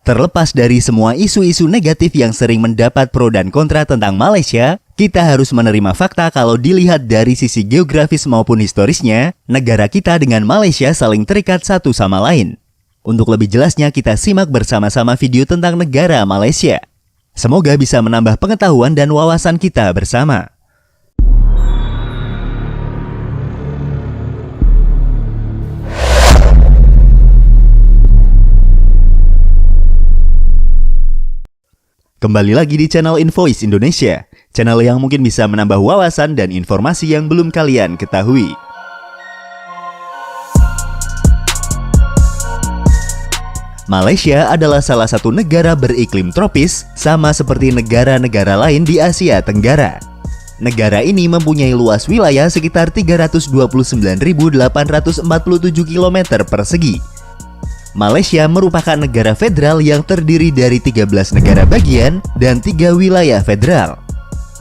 Terlepas dari semua isu-isu negatif yang sering mendapat pro dan kontra tentang Malaysia, kita harus menerima fakta kalau dilihat dari sisi geografis maupun historisnya, negara kita dengan Malaysia saling terikat satu sama lain. Untuk lebih jelasnya kita simak bersama-sama video tentang negara Malaysia. Semoga bisa menambah pengetahuan dan wawasan kita bersama. Kembali lagi di channel Invoice Indonesia, channel yang mungkin bisa menambah wawasan dan informasi yang belum kalian ketahui. Malaysia adalah salah satu negara beriklim tropis, sama seperti negara-negara lain di Asia Tenggara. Negara ini mempunyai luas wilayah sekitar 329.847 km persegi. Malaysia merupakan negara federal yang terdiri dari 13 negara bagian dan 3 wilayah federal.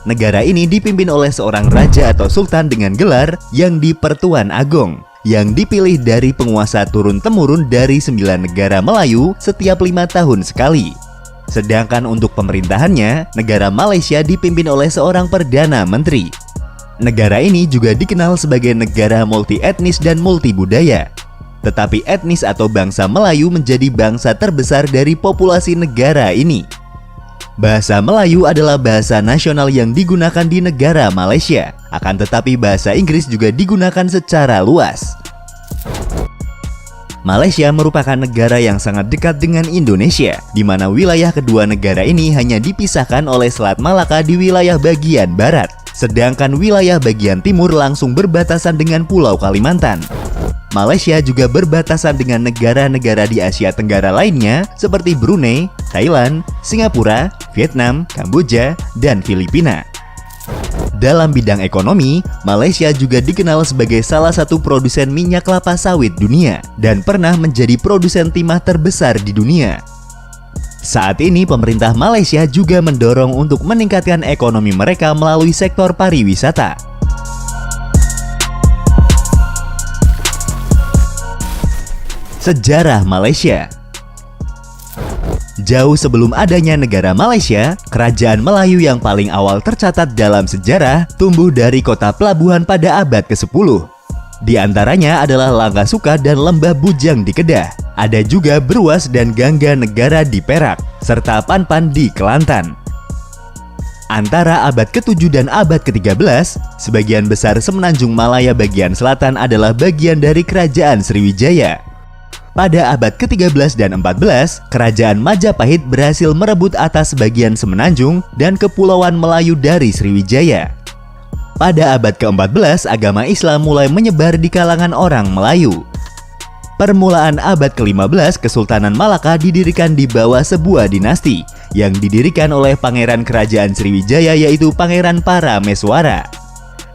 Negara ini dipimpin oleh seorang raja atau sultan dengan gelar yang di-Pertuan Agong, yang dipilih dari penguasa turun-temurun dari 9 negara Melayu setiap 5 tahun sekali. Sedangkan untuk pemerintahannya, negara Malaysia dipimpin oleh seorang Perdana Menteri. Negara ini juga dikenal sebagai negara multi-etnis dan multi-budaya. Tetapi etnis atau bangsa Melayu menjadi bangsa terbesar dari populasi negara ini. Bahasa Melayu adalah bahasa nasional yang digunakan di negara Malaysia. Akan tetapi bahasa Inggris juga digunakan secara luas. Malaysia merupakan negara yang sangat dekat dengan Indonesia, di mana wilayah kedua negara ini hanya dipisahkan oleh Selat Malaka di wilayah bagian barat, sedangkan wilayah bagian timur langsung berbatasan dengan Pulau Kalimantan. Malaysia juga berbatasan dengan negara-negara di Asia Tenggara lainnya seperti Brunei, Thailand, Singapura, Vietnam, Kamboja, dan Filipina. Dalam bidang ekonomi, Malaysia juga dikenal sebagai salah satu produsen minyak kelapa sawit dunia dan pernah menjadi produsen timah terbesar di dunia. Saat ini pemerintah Malaysia juga mendorong untuk meningkatkan ekonomi mereka melalui sektor pariwisata. Sejarah Malaysia. Jauh sebelum adanya negara Malaysia, kerajaan Melayu yang paling awal tercatat dalam sejarah tumbuh dari kota pelabuhan pada abad ke-10. Di antaranya adalah Langkasuka dan Lembah Bujang di Kedah. Ada juga Bruas dan Gangga Negara di Perak, serta Panpan di Kelantan. Antara abad ke-7 dan abad ke-13, sebagian besar Semenanjung Malaya bagian selatan adalah bagian dari Kerajaan Sriwijaya. Pada abad ke-13 dan 14, Kerajaan Majapahit berhasil merebut atas sebagian Semenanjung dan Kepulauan Melayu dari Sriwijaya. Pada abad ke-14, agama Islam mulai menyebar di kalangan orang Melayu. Permulaan abad ke-15, Kesultanan Malaka didirikan di bawah sebuah dinasti yang didirikan oleh Pangeran Kerajaan Sriwijaya yaitu Pangeran Parameswara.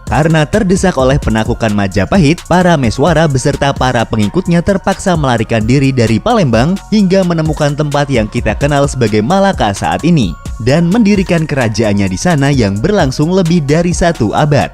Karena terdesak oleh penaklukan Majapahit, Parameswara beserta para pengikutnya terpaksa melarikan diri dari Palembang hingga menemukan tempat yang kita kenal sebagai Malaka saat ini dan mendirikan kerajaannya di sana yang berlangsung lebih dari 1 abad.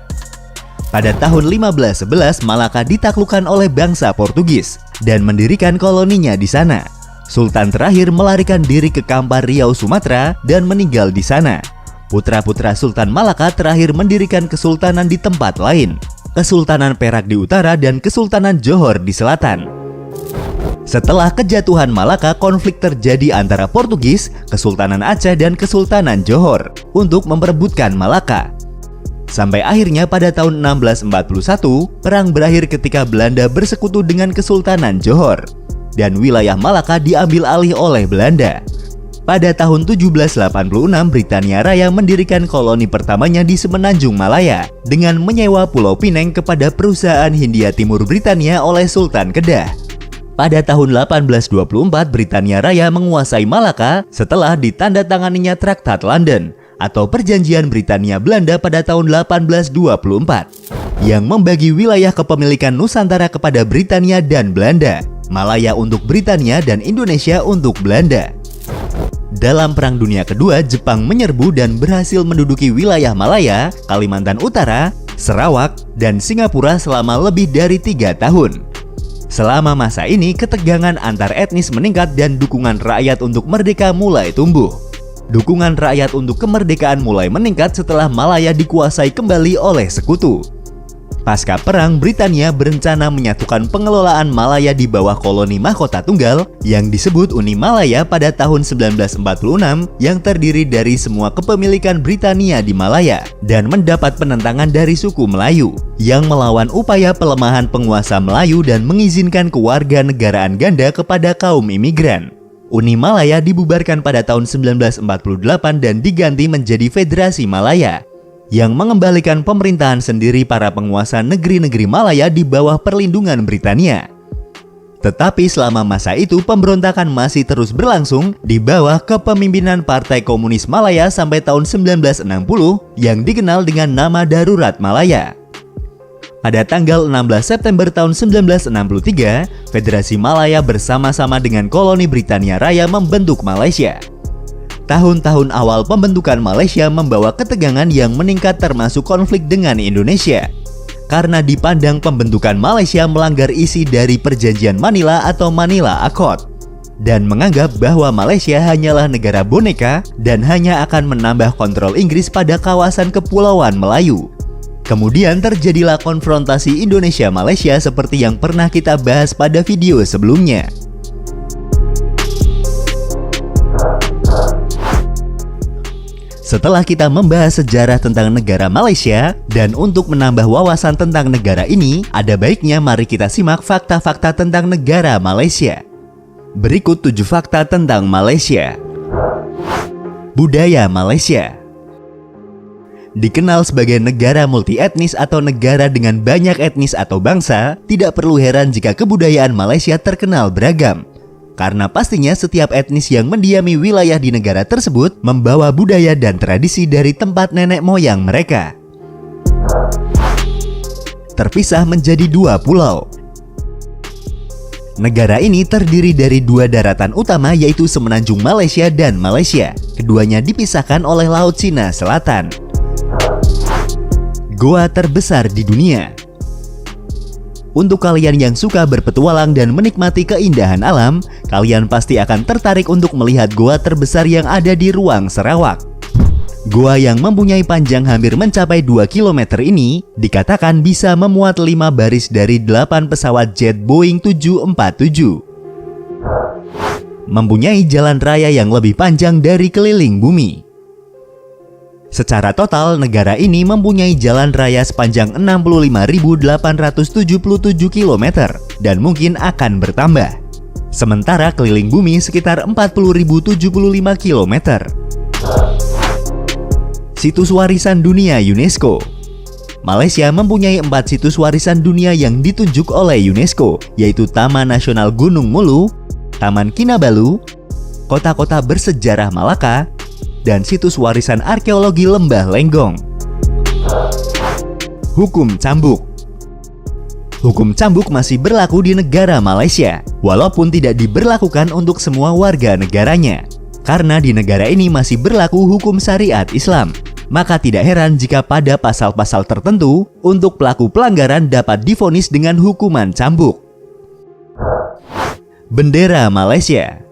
Pada tahun 1511, Malaka ditaklukkan oleh bangsa Portugis dan mendirikan koloninya di sana. Sultan terakhir melarikan diri ke Kampar Riau, Sumatera dan meninggal di sana. Putra-putra Sultan Malaka terakhir mendirikan kesultanan di tempat lain, Kesultanan Perak di utara dan Kesultanan Johor di selatan. Setelah kejatuhan Malaka, konflik terjadi antara Portugis, Kesultanan Aceh dan Kesultanan Johor untuk memperebutkan Malaka. Sampai akhirnya pada tahun 1641, perang berakhir ketika Belanda bersekutu dengan Kesultanan Johor dan wilayah Malaka diambil alih oleh Belanda. Pada tahun 1786, Britania Raya mendirikan koloni pertamanya di Semenanjung Malaya dengan menyewa Pulau Pineng kepada perusahaan Hindia Timur Britania oleh Sultan Kedah. Pada tahun 1824, Britania Raya menguasai Malaka setelah ditandatanganinya Traktat London atau Perjanjian Britania Belanda pada tahun 1824 yang membagi wilayah kepemilikan Nusantara kepada Britania dan Belanda, Malaya untuk Britania dan Indonesia untuk Belanda. Dalam Perang Dunia Kedua, Jepang menyerbu dan berhasil menduduki wilayah Malaya, Kalimantan Utara, Sarawak, dan Singapura selama lebih dari 3 tahun. Selama masa ini, ketegangan antar etnis meningkat dan dukungan rakyat untuk merdeka mulai tumbuh. Dukungan rakyat untuk kemerdekaan mulai meningkat setelah Malaya dikuasai kembali oleh sekutu. Pasca perang, Britania berencana menyatukan pengelolaan Malaya di bawah koloni mahkota tunggal yang disebut Uni Malaya pada tahun 1946 yang terdiri dari semua kepemilikan Britania di Malaya dan mendapat penentangan dari suku Melayu yang melawan upaya pelemahan penguasa Melayu dan mengizinkan kewarganegaraan ganda kepada kaum imigran. Uni Malaya dibubarkan pada tahun 1948 dan diganti menjadi Federasi Malaya yang mengembalikan pemerintahan sendiri para penguasa negeri-negeri Malaya di bawah perlindungan Britania. Tetapi selama masa itu pemberontakan masih terus berlangsung di bawah kepemimpinan Partai Komunis Malaya sampai tahun 1960 yang dikenal dengan nama Darurat Malaya. Pada tanggal 16 September tahun 1963, Federasi Malaya bersama-sama dengan koloni Britania Raya membentuk Malaysia. Tahun-tahun awal pembentukan Malaysia membawa ketegangan yang meningkat termasuk konflik dengan Indonesia. Karena dipandang pembentukan Malaysia melanggar isi dari Perjanjian Manila atau Manila Accord dan menganggap bahwa Malaysia hanyalah negara boneka dan hanya akan menambah kontrol Inggris pada kawasan kepulauan Melayu. Kemudian terjadilah konfrontasi Indonesia-Malaysia seperti yang pernah kita bahas pada video sebelumnya. Setelah kita membahas sejarah tentang negara Malaysia, dan untuk menambah wawasan tentang negara ini, ada baiknya mari kita simak fakta-fakta tentang negara Malaysia. Berikut 7 fakta tentang Malaysia. Budaya Malaysia dikenal sebagai negara multietnis atau negara dengan banyak etnis atau bangsa. Tidak perlu heran jika kebudayaan Malaysia terkenal beragam. Karena pastinya setiap etnis yang mendiami wilayah di negara tersebut membawa budaya dan tradisi dari tempat nenek moyang mereka. Terpisah menjadi 2 pulau. Negara ini terdiri dari 2 daratan utama yaitu Semenanjung Malaysia dan Malaysia. Keduanya dipisahkan oleh Laut Cina Selatan. Goa terbesar di dunia. Untuk kalian yang suka berpetualang dan menikmati keindahan alam, kalian pasti akan tertarik untuk melihat goa terbesar yang ada di ruang Sarawak. Goa yang mempunyai panjang hampir mencapai 2 km ini dikatakan bisa memuat 5 baris dari 8 pesawat jet Boeing 747. Mempunyai jalan raya yang lebih panjang dari keliling bumi. Secara total, negara ini mempunyai jalan raya sepanjang 65.877 km dan mungkin akan bertambah. Sementara keliling bumi sekitar 40.075 km. Situs warisan dunia UNESCO. Malaysia mempunyai 4 situs warisan dunia yang ditunjuk oleh UNESCO, yaitu Taman Nasional Gunung Mulu, Taman Kinabalu, Kota-kota bersejarah Malaka, dan situs warisan arkeologi Lembah Lenggong. Hukum cambuk. Hukum cambuk masih berlaku di negara Malaysia, walaupun tidak diberlakukan untuk semua warga negaranya. Karena di negara ini masih berlaku hukum syariat Islam, maka tidak heran jika pada pasal-pasal tertentu untuk pelaku pelanggaran dapat divonis dengan hukuman cambuk. Bendera Malaysia.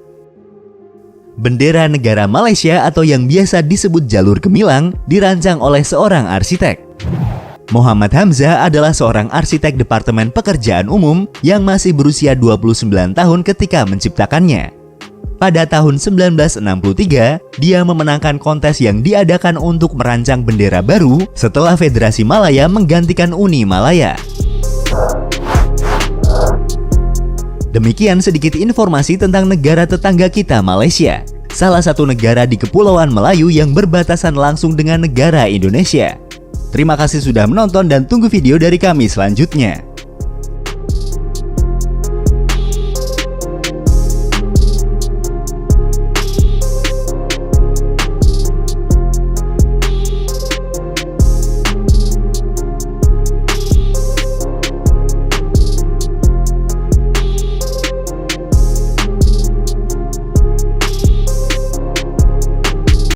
Bendera negara Malaysia atau yang biasa disebut jalur gemilang dirancang oleh seorang arsitek. Muhammad Hamzah adalah seorang arsitek Departemen Pekerjaan Umum yang masih berusia 29 tahun ketika menciptakannya. Pada tahun 1963, dia memenangkan kontes yang diadakan untuk merancang bendera baru setelah Federasi Malaya menggantikan Uni Malaya. Demikian sedikit informasi tentang negara tetangga kita Malaysia, salah satu negara di Kepulauan Melayu yang berbatasan langsung dengan negara Indonesia. Terima kasih sudah menonton dan tunggu video dari kami selanjutnya.